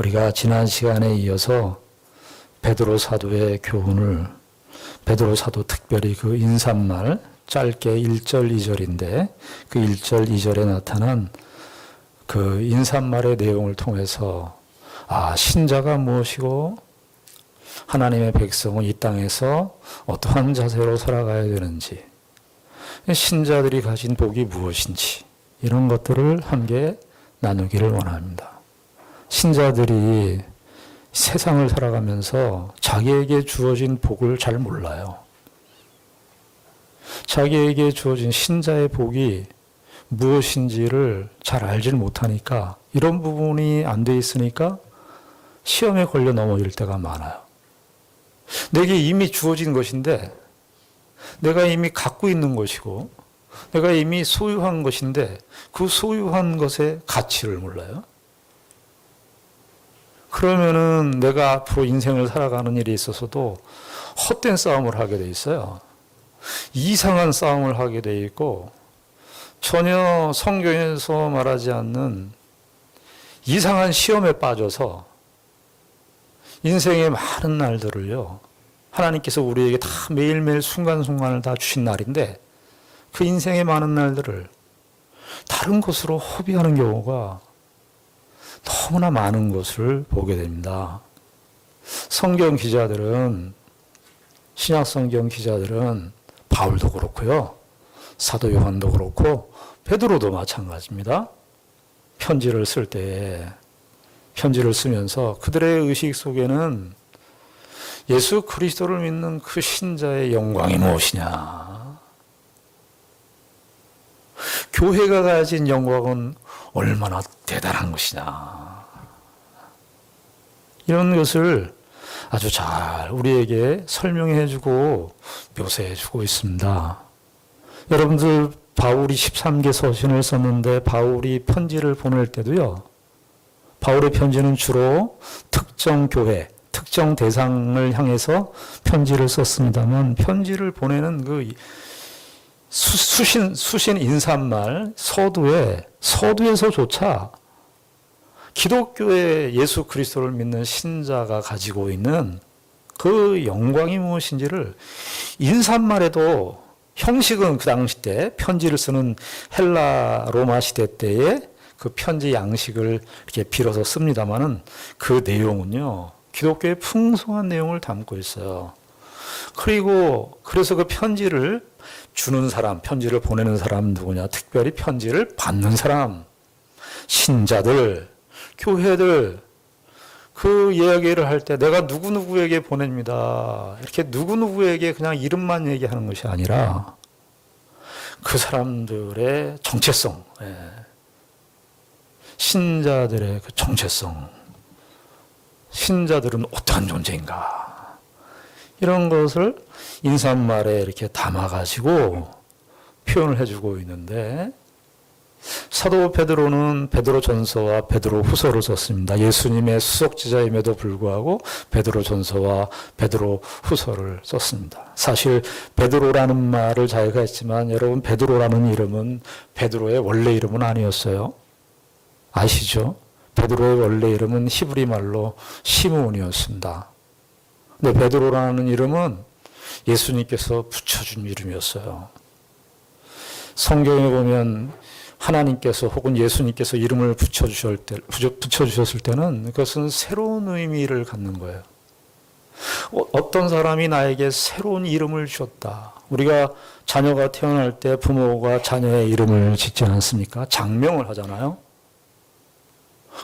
우리가 지난 시간에 이어서 베드로 사도의 교훈을, 베드로 사도 특별히 그 인사말 짧게 1절 2절인데 그 1절 2절에 나타난 그 인사말의 내용을 통해서 신자가 무엇이고 하나님의 백성은 이 땅에서 어떠한 자세로 살아가야 되는지, 신자들이 가진 복이 무엇인지 이런 것들을 함께 나누기를 원합니다. 신자들이 세상을 살아가면서 자기에게 주어진 복을 잘 몰라요. 자기에게 주어진 신자의 복이 무엇인지를 잘 알질 못하니까, 이런 부분이 안 돼 있으니까 시험에 걸려 넘어질 때가 많아요. 내게 이미 주어진 것인데, 내가 이미 갖고 있는 것이고, 내가 이미 소유한 것인데 그 소유한 것의 가치를 몰라요. 그러면은 내가 앞으로 인생을 살아가는 일에 있어서도 헛된 싸움을 하게 돼 있어요. 이상한 싸움을 하게 돼 있고, 전혀 성경에서 말하지 않는 이상한 시험에 빠져서 인생의 많은 날들을요, 하나님께서 우리에게 다 매일매일 순간순간을 다 주신 날인데 그 인생의 많은 날들을 다른 것으로 허비하는 경우가 너무나 많은 것을 보게 됩니다. 성경 기자들은, 신약 성경 기자들은 바울도 그렇고요, 사도 요한도 그렇고 베드로도 마찬가지입니다. 편지를 쓸 때, 편지를 쓰면서 그들의 의식 속에는 예수 그리스도를 믿는 그 신자의 영광이 무엇이냐, 교회가 가진 영광은 얼마나 대단한 것이냐, 이런 것을 아주 잘 우리에게 설명해 주고 묘사해 주고 있습니다. 여러분들, 바울이 13개 서신을 썼는데 바울이 편지를 보낼 때도요, 바울의 편지는 주로 특정 교회, 특정 대상을 향해서 편지를 썼습니다만, 편지를 보내는 그 수신 인사말 서두에서조차 기독교의 예수 그리스도를 믿는 신자가 가지고 있는 그 영광이 무엇인지를 인사말에도, 형식은 그 당시 때 편지를 쓰는 헬라 로마 시대 때의 그 편지 양식을 이렇게 빌어서 씁니다만은 그 내용은요, 기독교의 풍성한 내용을 담고 있어요. 그리고 그래서 그 편지를 주는 사람, 편지를 보내는 사람 누구냐? 특별히 편지를 받는 사람, 신자들, 교회들, 그 이야기를 할 때 내가 누구누구에게 보냅니다, 이렇게 누구누구에게 그냥 이름만 얘기하는 것이 아니라 그 사람들의 정체성, 신자들의 그 정체성, 신자들은 어떠한 존재인가, 이런 것을 인사말에 이렇게 담아가지고 표현을 해주고 있는데, 사도 베드로는 베드로 전서와 베드로 후서를 썼습니다. 예수님의 수석지자임에도 불구하고 베드로 전서와 베드로 후서를 썼습니다. 사실 베드로라는 말을 자기가 했지만, 여러분, 베드로라는 이름은 베드로의 원래 이름은 아니었어요. 아시죠? 베드로의 원래 이름은 히브리 말로 시므온이었습니다. 근데 베드로라는 이름은 예수님께서 붙여준 이름이었어요. 성경에 보면 하나님께서 혹은 예수님께서 이름을 붙여주셨을 때는 그것은 새로운 의미를 갖는 거예요. 어떤 사람이 나에게 새로운 이름을 주었다. 우리가 자녀가 태어날 때 부모가 자녀의 이름을 짓지 않습니까? 장명을 하잖아요.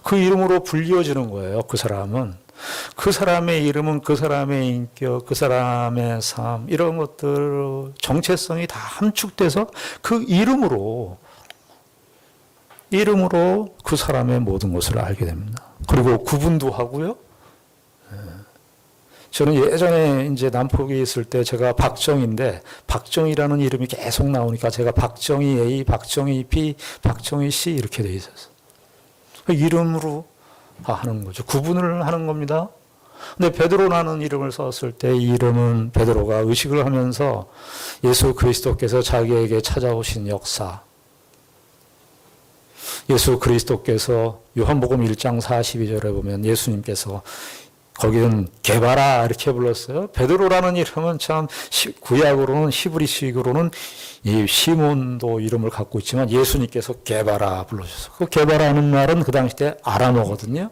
그 이름으로 불리워지는 거예요. 그 사람은. 그 사람의 이름은 그 사람의 인격, 그 사람의 삶, 이런 것들, 정체성이 다 함축돼서 그 이름으로 그 사람의 모든 것을 알게 됩니다. 그리고 구분도 하고요. 저는 예전에 이제 남포에 있을 때 제가 박정희인데, 박정희라는 이름이 계속 나오니까 제가 박정희 A, 박정희 B, 박정희 C 이렇게 돼 있었어요. 이름으로 하는 거죠. 구분을 하는 겁니다. 근데 베드로라는 이름을 썼을 때 이 이름은 베드로가 의식을 하면서 예수 그리스도께서 자기에게 찾아오신 역사, 예수 그리스도께서 요한복음 1장 42절에 보면 예수님께서 거기는 게바라 이렇게 불렀어요. 베드로라는 이름은 참 구약으로는 히브리식으로는 이 시몬도 이름을 갖고 있지만 예수님께서 게바라 불러주셨어요. 그 게바라는 말은 그 당시 때 아람어거든요.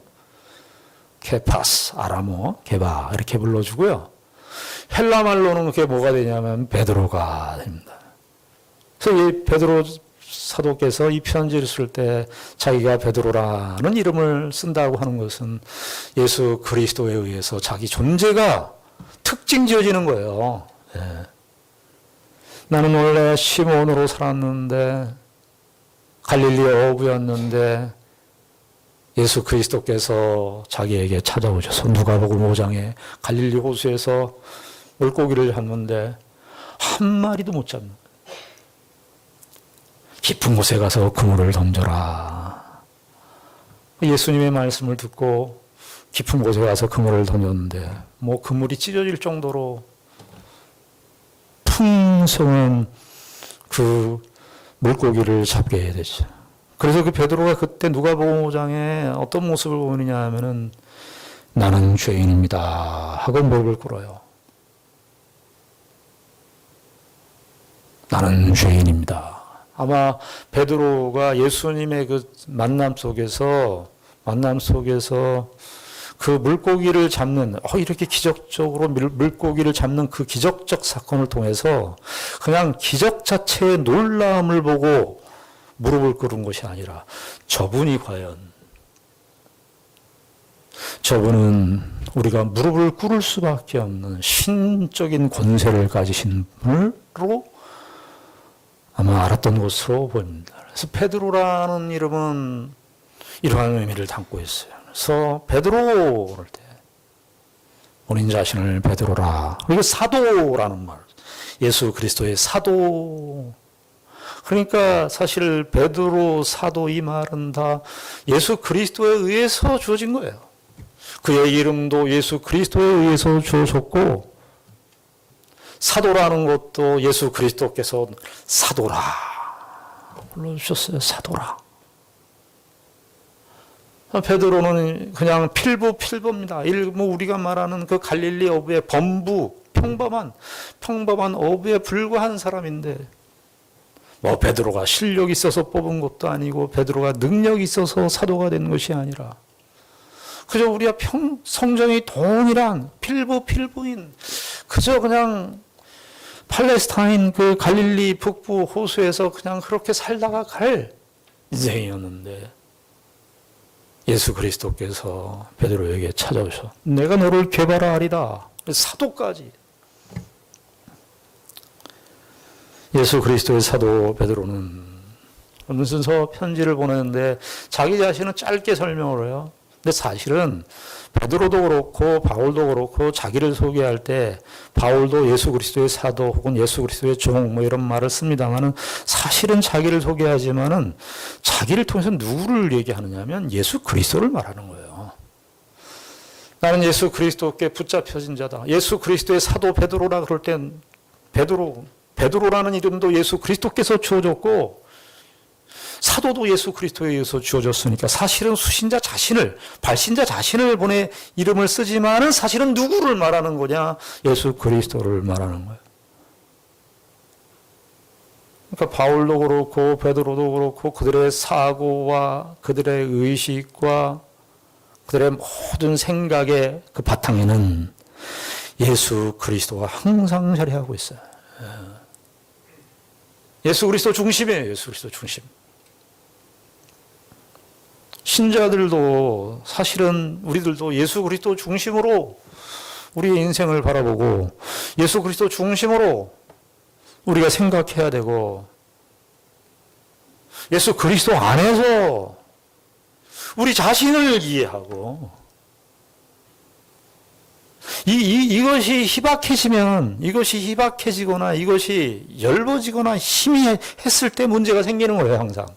케파스, 아람어, 게바 이렇게 불러주고요. 헬라 말로는 그게 뭐가 되냐면 베드로가 됩니다. 그래서 이 베드로 사도께서 이 편지를 쓸 때 자기가 베드로라는 이름을 쓴다고 하는 것은 예수 그리스도에 의해서 자기 존재가 특징 지어지는 거예요. 예. 나는 원래 시몬으로 살았는데 갈릴리 어부였는데 예수 그리스도께서 자기에게 찾아오셔서 누가복음 5장에 갈릴리 호수에서 물고기를 잡는데 한 마리도 못 잡는 거예요. 깊은 곳에 가서 그물을 던져라. 예수님의 말씀을 듣고 깊은 곳에 가서 그물을 던졌는데 뭐 그물이 찢어질 정도로 풍성한 그 물고기를 잡게 해야 되죠. 그래서 그 베드로가 그때 누가복음 5장에 어떤 모습을 보이느냐 하면은 나는 죄인입니다 하고 무릎을 꿇어요. 나는 죄인입니다. 아마 베드로가 예수님의 그 만남 속에서 그 물고기를 잡는 이렇게 기적적으로 물고기를 잡는 그 기적적 사건을 통해서 그냥 기적 자체의 놀라움을 보고 무릎을 꿇은 것이 아니라 저분이 과연 저분은 우리가 무릎을 꿇을 수밖에 없는 신적인 권세를 가지신 분으로 아마 알았던 것으로 보입니다. 그래서 베드로라는 이름은 이러한 의미를 담고 있어요. 그래서 베드로 그럴 때 본인 자신을 베드로라. 그리고 사도라는 말. 예수 그리스도의 사도. 그러니까 사실 베드로 사도 이 말은 다 예수 그리스도에 의해서 주어진 거예요. 그의 이름도 예수 그리스도에 의해서 주어졌고 사도라는 것도 예수 그리스도께서 사도라 불러주셨어요. 사도라. 베드로는 그냥 필부입니다. 뭐 우리가 말하는 그 갈릴리 어부의 범부, 평범한 어부에 불과한 사람인데 뭐 베드로가 실력이 있어서 뽑은 것도 아니고 베드로가 능력이 있어서 사도가 된 것이 아니라 그저 우리가 성전이 동일한 필부인 그저 그냥 팔레스타인 그 갈릴리 북부 호수에서 그냥 그렇게 살다가 갈 인생이었는데 예수 그리스도께서 베드로에게 찾아오셔 내가 너를 개발하리다. 사도까지. 예수 그리스도의 사도 베드로는 무슨서 편지를 보내는데 자기 자신은 짧게 설명을 해요. 근데 사실은 베드로도 그렇고 바울도 그렇고 자기를 소개할 때 바울도 예수 그리스도의 사도 혹은 예수 그리스도의 종 뭐 이런 말을 씁니다만은 사실은 자기를 소개하지만은 자기를 통해서 누구를 얘기하느냐면 예수 그리스도를 말하는 거예요. 나는 예수 그리스도께 붙잡혀진 자다. 예수 그리스도의 사도 베드로라 그럴 땐 베드로라는 이름도 예수 그리스도께서 주어졌고 사도도 예수 그리스도에 의해서 주어졌으니까 사실은 발신자 자신을 보내 이름을 쓰지만은 사실은 누구를 말하는 거냐? 예수 그리스도를 말하는 거예요. 그러니까 바울도 그렇고 베드로도 그렇고 그들의 사고와 그들의 의식과 그들의 모든 생각의 그 바탕에는 예수 그리스도가 항상 자리하고 있어요. 예수 그리스도 중심이에요. 예수 그리스도 중심. 신자들도 사실은 우리들도 예수 그리스도 중심으로 우리의 인생을 바라보고 예수 그리스도 중심으로 우리가 생각해야 되고 예수 그리스도 안에서 우리 자신을 이해하고 이것이 희박해지거나 이것이 엷어지거나 희미했을 때 문제가 생기는 거예요. 항상.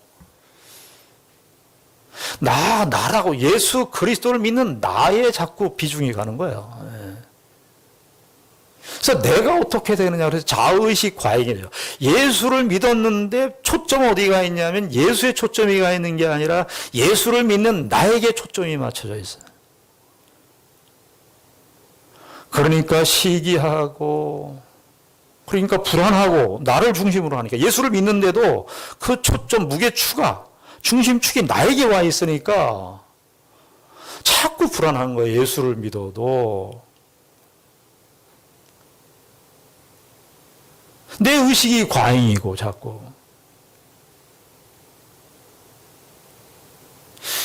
나라고 예수 그리스도를 믿는 나에 자꾸 비중이 가는 거예요. 그래서 내가 어떻게 되느냐, 그래서 자의식 과잉이에요. 예수를 믿었는데 초점 어디가 있냐면 예수의 초점이 가 있는 게 아니라 예수를 믿는 나에게 초점이 맞춰져 있어요. 그러니까 시기하고, 그러니까 불안하고, 나를 중심으로 하니까, 예수를 믿는데도 그 초점, 무게추가, 중심축이 나에게 와 있으니까 자꾸 불안한 거예요. 예수를 믿어도. 내 의식이 과잉이고 자꾸.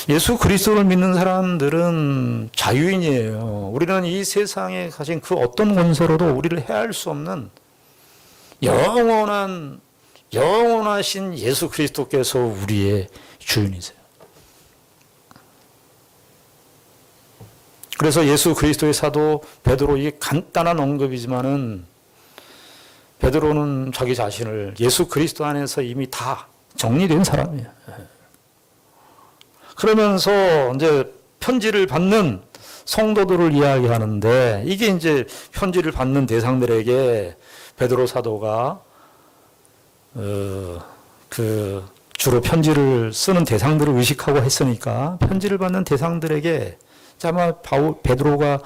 예수 그리스도를 믿는 사람들은 자유인이에요. 우리는 이 세상에 가진 그 어떤 권세로도 우리를 해할 수 없는 영원하신 예수 그리스도께서 우리의 주인이세요. 그래서 예수 그리스도의 사도 베드로, 이 간단한 언급이지만은 베드로는 자기 자신을 예수 그리스도 안에서 이미 다 정리된 사람이에요. 그러면서 이제 편지를 받는 성도들을 이야기하는데, 이게 이제 편지를 받는 대상들에게 베드로 사도가 그 주로 편지를 쓰는 대상들을 의식하고 했으니까 편지를 받는 대상들에게 아마 베드로가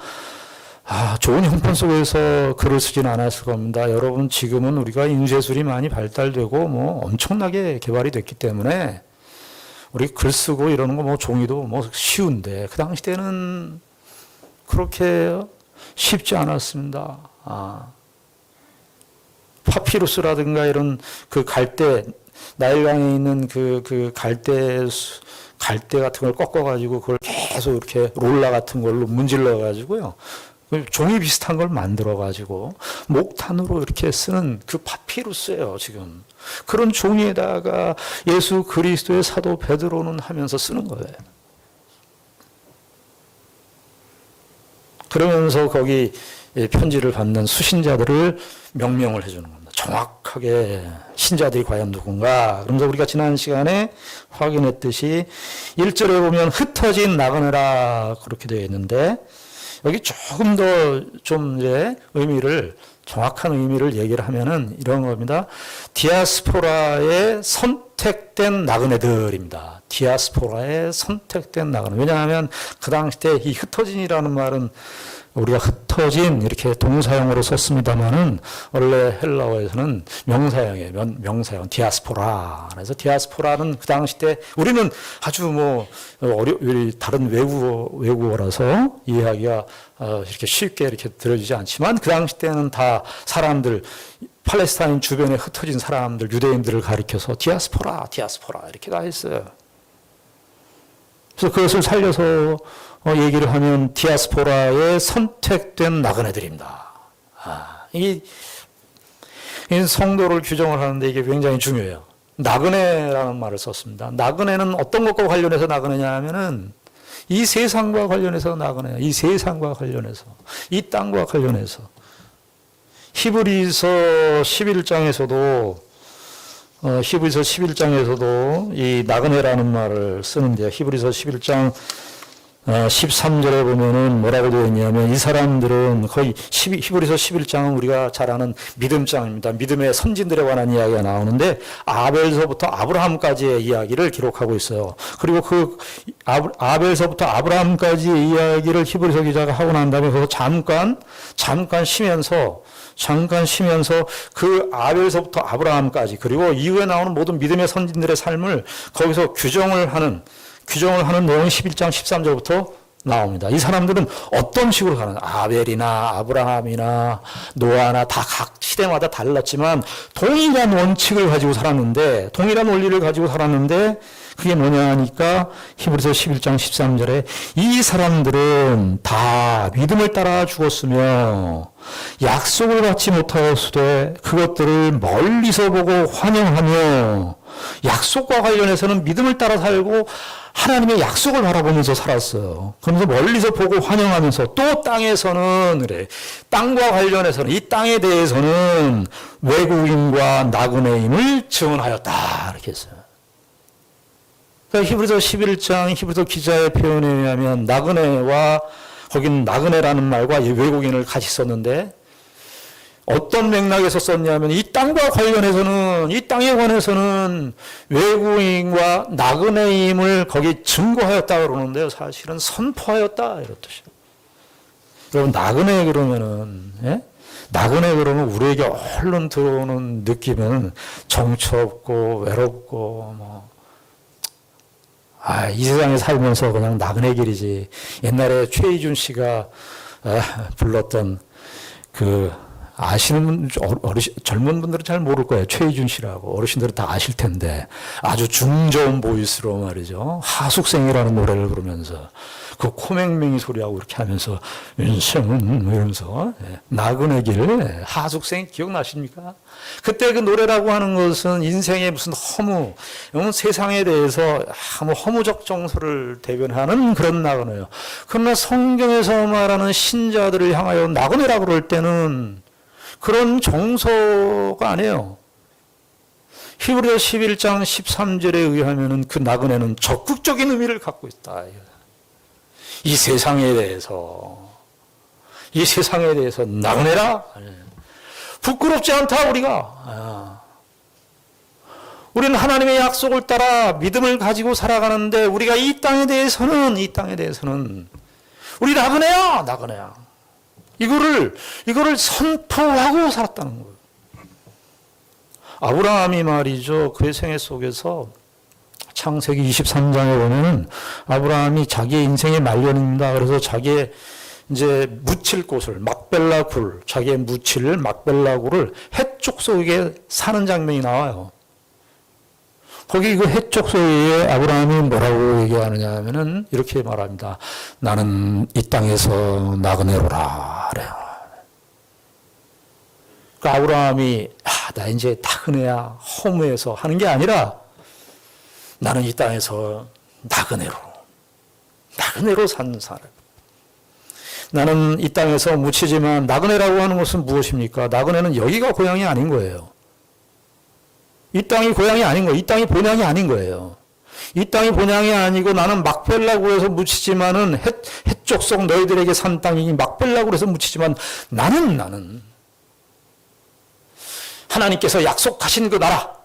좋은 형편 속에서 글을 쓰진 않았을 겁니다. 여러분, 지금은 우리가 인쇄술이 많이 발달되고 뭐 엄청나게 개발이 됐기 때문에 우리 글 쓰고 이러는 거 뭐 종이도 뭐 쉬운데 그 당시 때는 그렇게 쉽지 않았습니다. 파피루스라든가 이런 그 갈대, 나일강에 있는 그 갈대 같은 걸 꺾어가지고 그걸 계속 이렇게 롤라 같은 걸로 문질러가지고요. 종이 비슷한 걸 만들어가지고 목탄으로 이렇게 쓰는 그 파피루스예요, 지금. 그런 종이에다가 예수 그리스도의 사도 베드로는 하면서 쓰는 거예요. 그러면서 거기 편지를 받는 수신자들을 명명을 해주는 겁니다. 정확하게 신자들이 과연 누군가. 그러면서 우리가 지난 시간에 확인했듯이 1절에 보면 흩어진 나그네라 그렇게 되어 있는데, 여기 조금 더 좀 이제 정확한 의미를 얘기를 하면은 이런 겁니다. 디아스포라의 선택된 나그네들입니다. 디아스포라의 선택된 나그네. 왜냐하면 그 당시 때 이 흩어진이라는 말은 우리가 흩어진 이렇게 동사형으로 썼습니다만은 원래 헬라어에서는 명사형이에요. 명사형 디아스포라. 그래서 디아스포라는 그 당시 때 우리는 아주 뭐 다른 외국어라서 이해하기가 이렇게 쉽게 이렇게 들어지지 않지만 그 당시 때는 다 사람들, 팔레스타인 주변에 흩어진 사람들, 유대인들을 가리켜서 디아스포라 이렇게 다 했어요. 그래서 그것을 살려서 얘기를 하면 디아스포라의 선택된 나그네들입니다. 이 성도를 규정을 하는데 이게 굉장히 중요해요. 나그네라는 말을 썼습니다. 나그네는 어떤 것과 관련해서 나그네냐 하면은 이 세상과 관련해서 나그네예요. 이 세상과 관련해서, 이 땅과 관련해서. 히브리서 11장에서도 이 나그네라는 말을 쓰는데요. 히브리서 11장 13절에 보면은 뭐라고 되어 있냐면, 이 사람들은 거의 히브리서 11장은 우리가 잘 아는 믿음장입니다. 믿음의 선진들에 관한 이야기가 나오는데 아벨서부터 아브라함까지의 이야기를 기록하고 있어요. 그리고 그 아벨서부터 아브라함까지의 이야기를 히브리서 기자가 하고 난 다음에 거기서 잠깐 쉬면서 그 아벨서부터 아브라함까지, 그리고 이후에 나오는 모든 믿음의 선진들의 삶을 거기서 규정을 하는 내용이 11장 13절부터 나옵니다. 이 사람들은 어떤 식으로 사는, 아벨이나 아브라함이나 노아나 다 각 시대마다 달랐지만 동일한 원칙을 가지고 살았는데, 동일한 원리를 가지고 살았는데, 그게 뭐냐 하니까 히브리서 11장 13절에 이 사람들은 다 믿음을 따라 죽었으며 약속을 받지 못하였으되 그것들을 멀리서 보고 환영하며, 약속과 관련해서는 믿음을 따라 살고 하나님의 약속을 바라보면서 살았어요. 그러면서 멀리서 보고 환영하면서, 또 땅에서는 땅과 관련해서는, 이 땅에 대해서는 외국인과 나그네임을 증언하였다 이렇게 했어요. 그러니까 히브리서 11장 히브리서 기자의 표현에 의하면 나그네와, 거긴 나그네라는 말과 외국인을 같이 썼는데, 어떤 맥락에서 썼냐면 이 땅과 관련해서는, 이 땅에 관해서는 외국인과 나그네임을 거기 증거하였다 그러는데요. 사실은 선포하였다 이런 뜻이에요. 여러분 나그네 그러면은, 예? 나그네 그러면 우리에게 얼른 들어오는 느낌은 정처 없고 외롭고 뭐, 이 세상에 살면서 그냥 나그네 길이지. 옛날에 최희준 씨가 불렀던 아시는 젊은 분들은 잘 모를 거예요. 최희준 씨라고. 어르신들은 다 아실 텐데 아주 중저음 보이스로 말이죠. 하숙생이라는 노래를 부르면서 그 코맹맹이 소리하고 이렇게 하면서 인생은 이러면서 나그네 길 하숙생 기억나십니까? 그때 그 노래라고 하는 것은 인생의 무슨 허무, 세상에 대해서 허무적 정서를 대변하는 그런 나그네요. 그러나 성경에서 말하는 신자들을 향하여 나그네라고 그럴 때는 그런 정서가 아니에요. 히브리서 11장 13절에 의하면 그 나그네는 적극적인 의미를 갖고 있다. 이 세상에 대해서 나그네라. 부끄럽지 않다 우리가. 우리는 하나님의 약속을 따라 믿음을 가지고 살아가는데 우리가 이 땅에 대해서는 우리 나그네야. 이거를 선포하고 살았다는 거예요. 아브라함이 말이죠. 그의 생애 속에서 창세기 23장에 보면은 아브라함이 자기의 인생의 말년입니다. 그래서 자기의 이제 묻힐 곳을 막벨라 굴, 자기의 묻힐 막벨라 굴을 해쪽 속에 사는 장면이 나와요. 거기 그 해쪽 속에 아브라함이 뭐라고 얘기하느냐 하면은 이렇게 말합니다. 나는 이 땅에서 나그네로라. 그래요. 그 아브라함이 나 이제 나그네야 허무해서 하는 게 아니라 나는 이 땅에서 나그네로 사는 사람. 나는 이 땅에서 묻히지만 나그네라고 하는 것은 무엇입니까? 나그네는 여기가 고향이 아닌 거예요. 이 땅이 고향이 아닌 거예요. 이 땅이 본향이 아닌 거예요. 이 땅이 본향이 아니고 나는 막벨라고 해서 묻히지만은 해쪽 속 너희들에게 산 땅이니 막벨라고 해서 묻히지만 나는 하나님께서 약속하신 그 나라,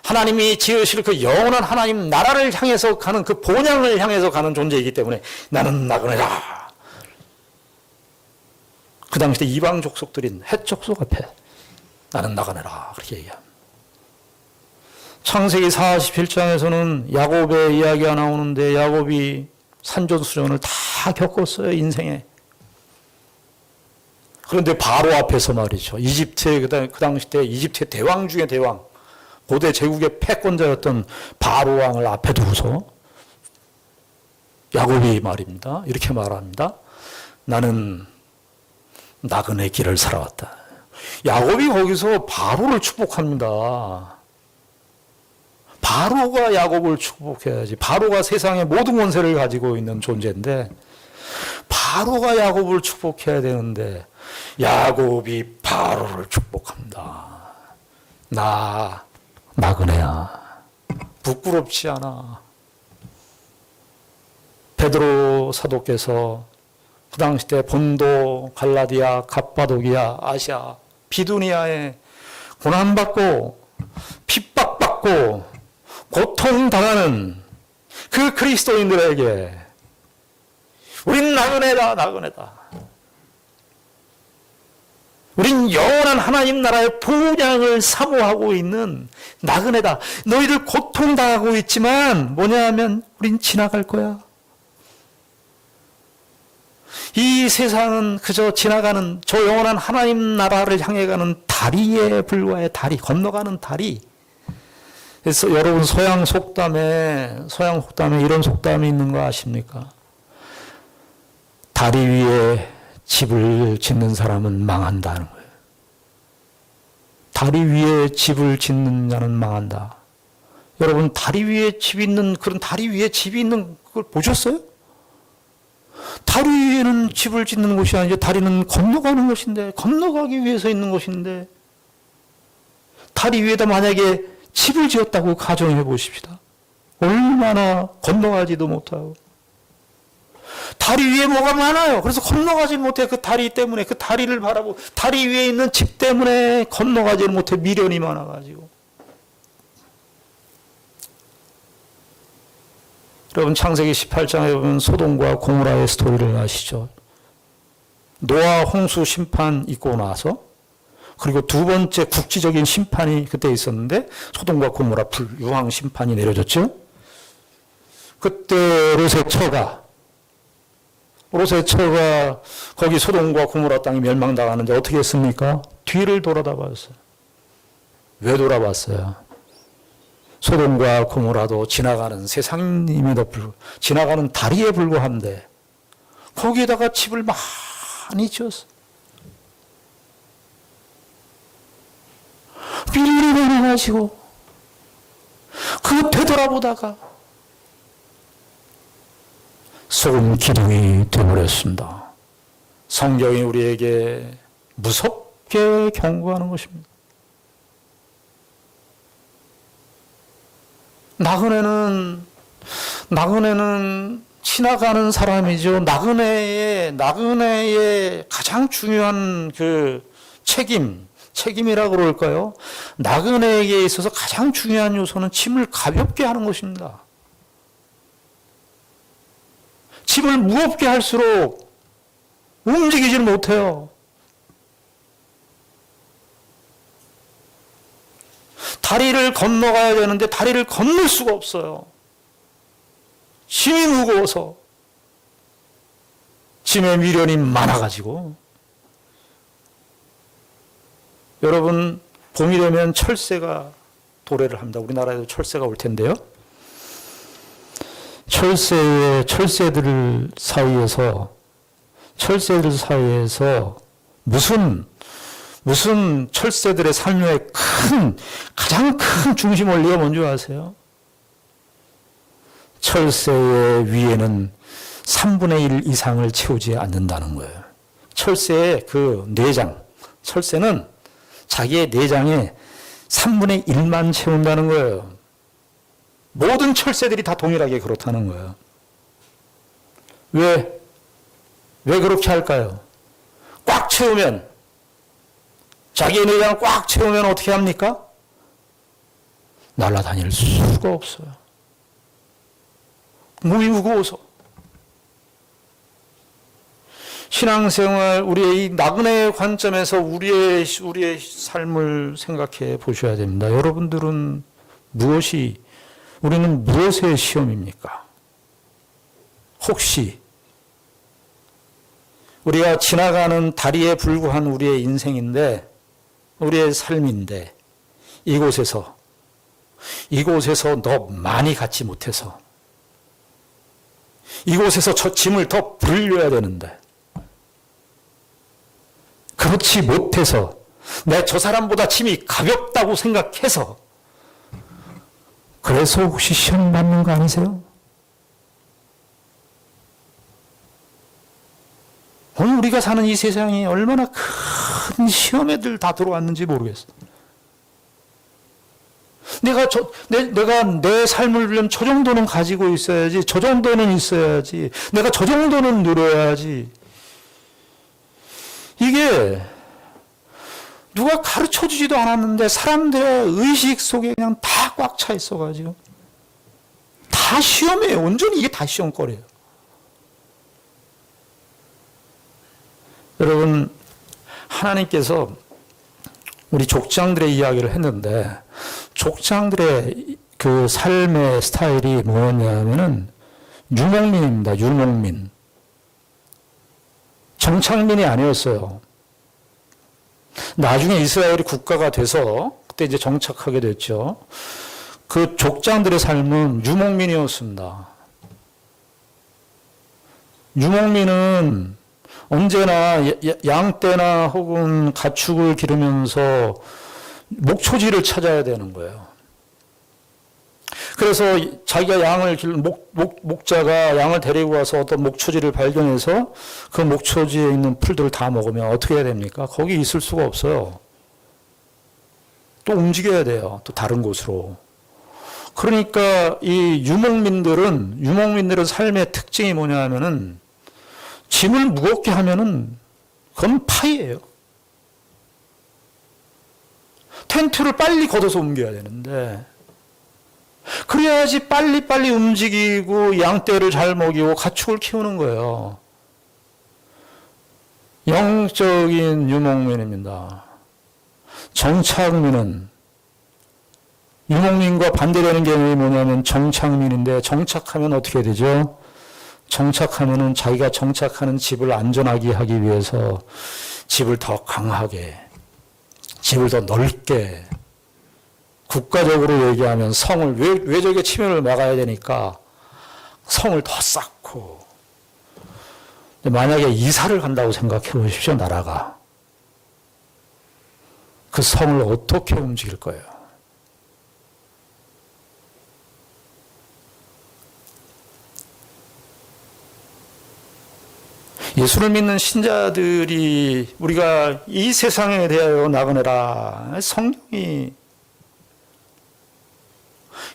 하나님이 지으실 그 영원한 하나님 나라를 향해서 가는 그 본향을 향해서 가는 존재이기 때문에 나는 나그네라. 그 당시에 이방 족속들인 해족속 앞에 나는 나그네라 그렇게 얘기합니다. 창세기 41장에서는 야곱의 이야기가 나오는데 야곱이 산전수전을 다 겪었어요 인생에. 그런데 바로 앞에서 말이죠. 이집트의 그 당시 때 이집트의 대왕 중에 대왕, 고대 제국의 패권자였던 바로 왕을 앞에 두고서 야곱이 말입니다. 이렇게 말합니다. 나는 나그네 길을 살아왔다. 야곱이 거기서 바로를 축복합니다. 바로가 야곱을 축복해야지. 바로가 세상의 모든 권세를 가지고 있는 존재인데 바로가 야곱을 축복해야 되는데 야곱이 바로를 축복합니다. 나 나그네야. 부끄럽지 않아. 베드로 사도께서 그 당시 때 본도, 갈라디아, 갑바도기아, 아시아, 비두니아에 고난받고 핍박받고 고통당하는 그 그리스도인들에게 우린 나그네다. 우린 영원한 하나님 나라의 본향을 사모하고 있는 나그네다. 너희들 고통당하고 있지만 뭐냐 하면 우린 지나갈 거야. 이 세상은 그저 지나가는 저 영원한 하나님 나라를 향해 가는 다리에 불과해. 다리, 건너가는 다리. 그래서 여러분 서양 속담에 이런 속담이 있는 거 아십니까? 다리 위에 집을 짓는 사람은 망한다는 거예요. 다리 위에 집을 짓는 자는 망한다. 여러분 다리 위에 집이 있는 그런 다리 위에 집이 있는 걸 보셨어요? 다리 위에는 집을 짓는 곳이 아니죠. 다리는 건너가는 것인데, 건너가기 위해서 있는 것인데, 다리 위에다 만약에 집을 지었다고 가정해 보십시다. 얼마나 건너가지도 못하고. 다리 위에 뭐가 많아요. 그래서 건너가지 못해. 그 다리 때문에, 그 다리를 바라보고 다리 위에 있는 집 때문에 건너가지 못해. 미련이 많아가지고. 여러분 창세기 18장에 보면 소돔과 고모라의 스토리를 아시죠? 노아 홍수 심판 있고 나서, 그리고 두 번째 국지적인 심판이 그때 있었는데 소돔과 고모라 불유황 심판이 내려졌죠. 그때 롯의 처가 거기 소돔과 고모라 땅이 멸망당하는데 어떻게 했습니까? 뒤를 돌아다 봤어요. 왜 돌아봤어요? 소돔과 고모라도 지나가는 세상임에도 불구하고 지나가는 다리에 불과한데 거기에다가 집을 많이 지었어요. 미련이 많아가지고 그거 되돌아보다가 소금 기둥이 되어버렸습니다. 성경이 우리에게 무섭게 경고하는 것입니다. 나그네는 지나가는 사람이죠. 나그네의 가장 중요한 그 책임이라고 그럴까요? 나그네에게 있어서 가장 중요한 요소는 짐을 가볍게 하는 것입니다. 짐을 무겁게 할수록 움직이질 못해요. 다리를 건너가야 되는데 다리를 건널 수가 없어요. 짐이 무거워서. 짐에 미련이 많아가지고. 여러분, 봄이 되면 철새가 도래를 합니다. 우리나라에도 철새가 올 텐데요. 철새들 사이에서 무슨 철새들의 삶의 가장 큰 중심 원리가 뭔지 아세요? 철새의 위에는 3분의 1 이상을 채우지 않는다는 거예요. 철새의 그 철새는 자기의 내장의 3분의 1만 채운다는 거예요. 모든 철새들이 다 동일하게 그렇다는 거예요. 왜 그렇게 할까요? 꽉 채우면, 자기의 내장을 꽉 채우면 어떻게 합니까? 날아다닐 수가 없어요. 몸이 무거워서. 신앙생활, 우리의 이 나그네의 관점에서 우리의 삶을 생각해 보셔야 됩니다. 여러분들은 우리는 무엇의 시험입니까? 혹시 우리가 지나가는 다리에 불과한 우리의 인생인데, 우리의 삶인데, 이곳에서 너 많이 갖지 못해서, 이곳에서 저 짐을 더 불려야 되는데, 그렇지 못해서, 내 저 사람보다 짐이 가볍다고 생각해서, 그래서 혹시 시험 받는 거 아니세요? 오늘 우리가 사는 이 세상이 얼마나 큰 시험에들 다 들어왔는지 모르겠어요. 내가 내 삶을 위하면 저 정도는 가지고 있어야지, 저 정도는 있어야지, 내가 저 정도는 누려야지. 이게 누가 가르쳐 주지도 않았는데 사람들의 의식 속에 그냥 다 꽉 차 있어가지고 다 시험이에요. 온전히 이게 다 시험거리예요. 여러분, 하나님께서 우리 족장들의 이야기를 했는데, 족장들의 그 삶의 스타일이 뭐였냐면은 유목민입니다. 유목민. 정착민이 아니었어요. 나중에 이스라엘이 국가가 돼서 그때 이제 정착하게 됐죠. 그 족장들의 삶은 유목민이었습니다. 유목민은 언제나 양떼나 혹은 가축을 기르면서 목초지를 찾아야 되는 거예요. 그래서 자기가 목자가 양을 데리고 와서 어떤 목초지를 발견해서 그 목초지에 있는 풀들을 다 먹으면 어떻게 해야 됩니까? 거기 있을 수가 없어요. 또 움직여야 돼요. 또 다른 곳으로. 그러니까 이 유목민들의 삶의 특징이 뭐냐 하면은 짐을 무겁게 하면은 그건 파이예요. 텐트를 빨리 걷어서 옮겨야 되는데 그래야지 빨리빨리 움직이고 양떼를 잘 먹이고 가축을 키우는 거예요. 영적인 유목민입니다. 정착민은 유목민과 반대되는 개념이 뭐냐면 정착민인데 정착하면 어떻게 되죠? 정착하면은 자기가 정착하는 집을 안전하게 하기 위해서 집을 더 강하게, 집을 더 넓게, 국가적으로 얘기하면 성을 외적의 침해를 막아야 되니까 성을 더 쌓고. 만약에 이사를 간다고 생각해 보십시오. 나라가. 그 성을 어떻게 움직일 거예요? 예수를 믿는 신자들이 우리가 이 세상에 대하여 나그네라, 성경이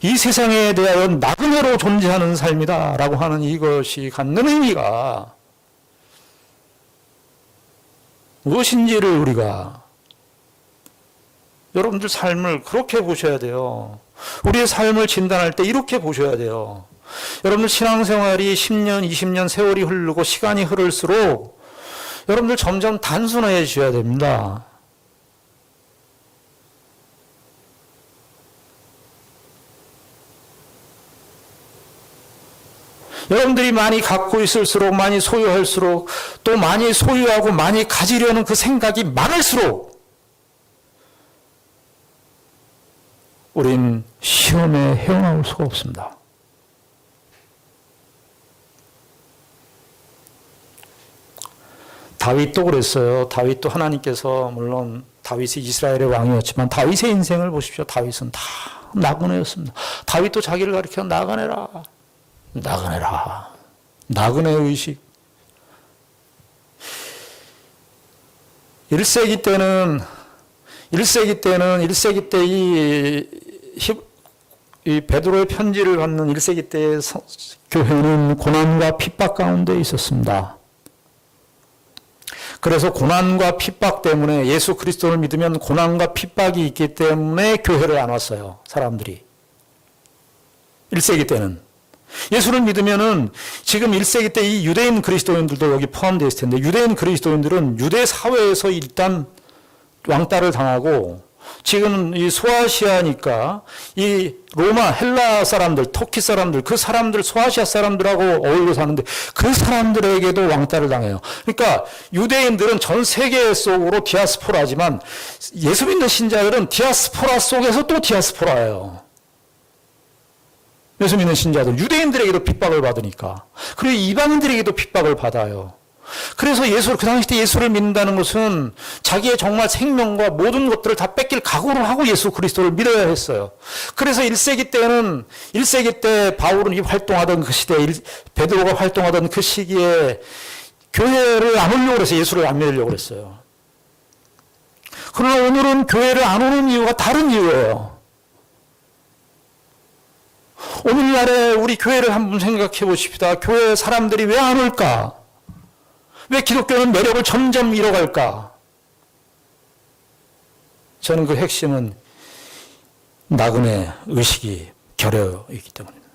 이 세상에 대하여 나그네로 존재하는 삶이다 라고 하는 이것이 갖는 의미가 무엇인지를 우리가, 여러분들 삶을 그렇게 보셔야 돼요. 우리의 삶을 진단할 때 이렇게 보셔야 돼요. 여러분들 신앙생활이 10년, 20년 세월이 흐르고 시간이 흐를수록 여러분들 점점 단순해져야 됩니다. 여러분들이 많이 갖고 있을수록, 많이 소유할수록, 또 많이 소유하고 많이 가지려는 그 생각이 많을수록 우린 시험에 헤어나올 수가 없습니다. 다윗도 그랬어요. 다윗도 하나님께서, 물론 다윗이 이스라엘의 왕이었지만 다윗의 인생을 보십시오. 다윗은 다 나그네였습니다. 다윗도 자기를 가리켜 나그네라. 나그네라. 나그네 의식. 1세기 때 이 베드로의 편지를 받는 1세기 때의 교회는 고난과 핍박 가운데 있었습니다. 그래서 고난과 핍박 때문에, 예수 그리스도를 믿으면 고난과 핍박이 있기 때문에 교회를 안 왔어요. 사람들이. 1세기 때는. 예수를 믿으면은 지금 1세기 때 이 유대인 그리스도인들도 여기 포함되어 있을 텐데, 유대인 그리스도인들은 유대 사회에서 일단 왕따를 당하고, 지금 이 소아시아니까 이 로마, 헬라 사람들, 터키 사람들, 그 사람들, 소아시아 사람들하고 어울려 사는데 그 사람들에게도 왕따를 당해요. 그러니까 유대인들은 전 세계 속으로 디아스포라지만 예수 믿는 신자들은 디아스포라 속에서 또 디아스포라예요. 예수 믿는 신자들, 유대인들에게도 핍박을 받으니까. 그리고 이방인들에게도 핍박을 받아요. 그래서 그 당시 때 예수를 믿는다는 것은 자기의 정말 생명과 모든 것들을 다 뺏길 각오를 하고 예수 그리스도를 믿어야 했어요. 그래서 1세기 때 바울은 활동하던 그 시대, 베드로가 활동하던 그 시기에 교회를 안 오려고 그래서 예수를 안 믿으려고 그랬어요. 그러나 오늘은 교회를 안 오는 이유가 다른 이유예요. 오늘날에 우리 교회를 한번 생각해 보십시다. 교회 사람들이 왜 안 올까? 왜 기독교는 매력을 점점 잃어갈까? 저는 그 핵심은 나그네 의식이 결여 있기 때문입니다.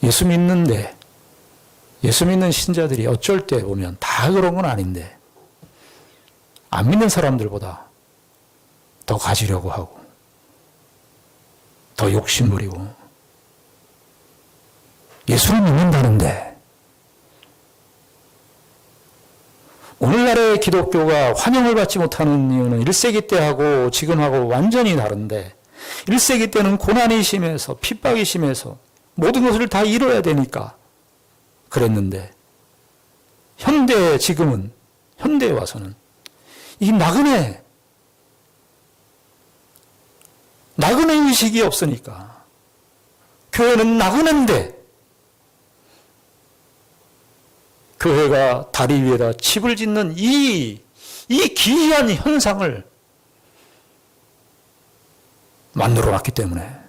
예수 믿는 신자들이 어쩔 때 보면 다 그런 건 아닌데, 안 믿는 사람들보다 더 가지려고 하고, 더 욕심부리고, 예수를 믿는다는데, 오늘날의 기독교가 환영을 받지 못하는 이유는 1세기 때하고 지금하고 완전히 다른데, 1세기 때는 고난이 심해서, 핍박이 심해서 모든 것을 다 잃어야 되니까 그랬는데, 현대에 와서는 이 나그네 의식이 없으니까, 교회는 나그네인데 교회가 다리 위에다 집을 짓는 이 기이한 현상을 만들어 놨기 때문에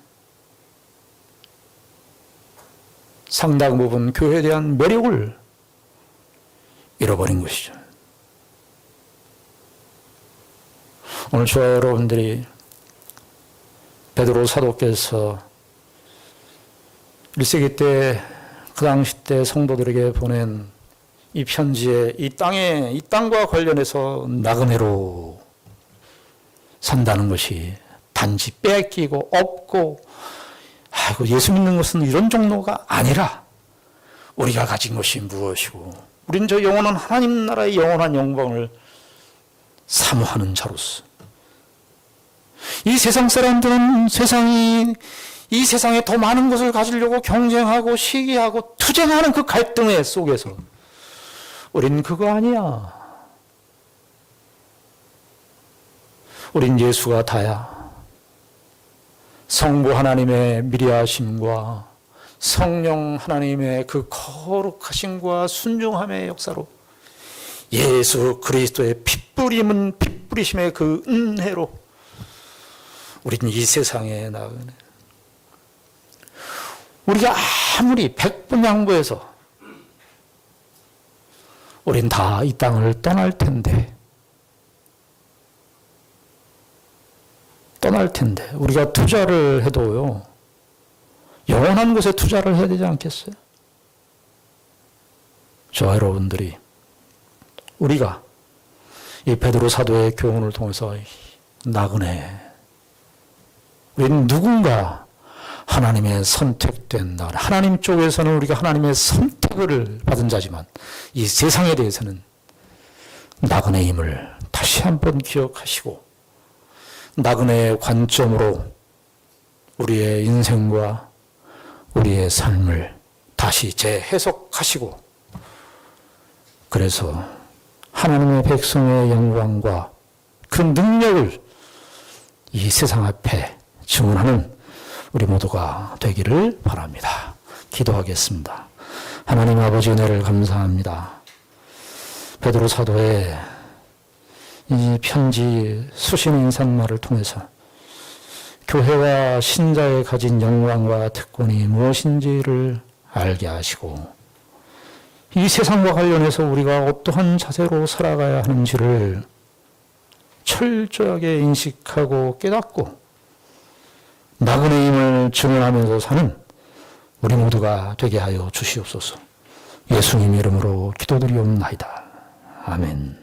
상당 부분 교회에 대한 매력을 잃어버린 것이죠. 오늘 저와 여러분들이 베드로 사도께서 1세기 때 그 당시 때 성도들에게 보낸 이 편지에 이 땅과 관련해서 나그네로 산다는 것이 단지 뺏기고 얻고 아이고 예수 믿는 것은 이런 종로가 아니라 우리가 가진 것이 무엇이고 우린 저 영원한 하나님 나라의 영원한 영광을 사모하는 자로서 이 세상 사람들은 이 세상에 더 많은 것을 가지려고 경쟁하고 시기하고 투쟁하는 그 갈등의 속에서 우린 그거 아니야. 우린 예수가 다야. 성부 하나님의 미리하심과 성령 하나님의 그 거룩하심과 순종함의 역사로 예수 그리스도의 핏뿌리심의 그 은혜로 우린 이 세상에 나가네. 우리가 아무리 백분양부해서 우린 다 이 땅을 떠날 텐데 우리가 투자를 해도요 영원한 곳에 투자를 해야 되지 않겠어요? 저와 여러분들이 우리가 이 베드로 사도의 교훈을 통해서 나그네 우리는 누군가 하나님의 선택된 나 하나님 쪽에서는 우리가 하나님의 선택을 받은 자지만 이 세상에 대해서는 나그네임을 다시 한번 기억하시고 나그네의 관점으로 우리의 인생과 우리의 삶을 다시 재해석하시고 그래서 하나님의 백성의 영광과 그 능력을 이 세상 앞에 증언하는 우리 모두가 되기를 바랍니다. 기도하겠습니다. 하나님 아버지 은혜를 감사합니다. 베드로 사도의 이 편지 수신 인사말을 통해서 교회와 신자의 가진 영광과 특권이 무엇인지를 알게 하시고 이 세상과 관련해서 우리가 어떠한 자세로 살아가야 하는지를 철저하게 인식하고 깨닫고 나그네임을 증언하면서 사는 우리 모두가 되게 하여 주시옵소서. 예수님 이름으로 기도드리옵나이다. 아멘.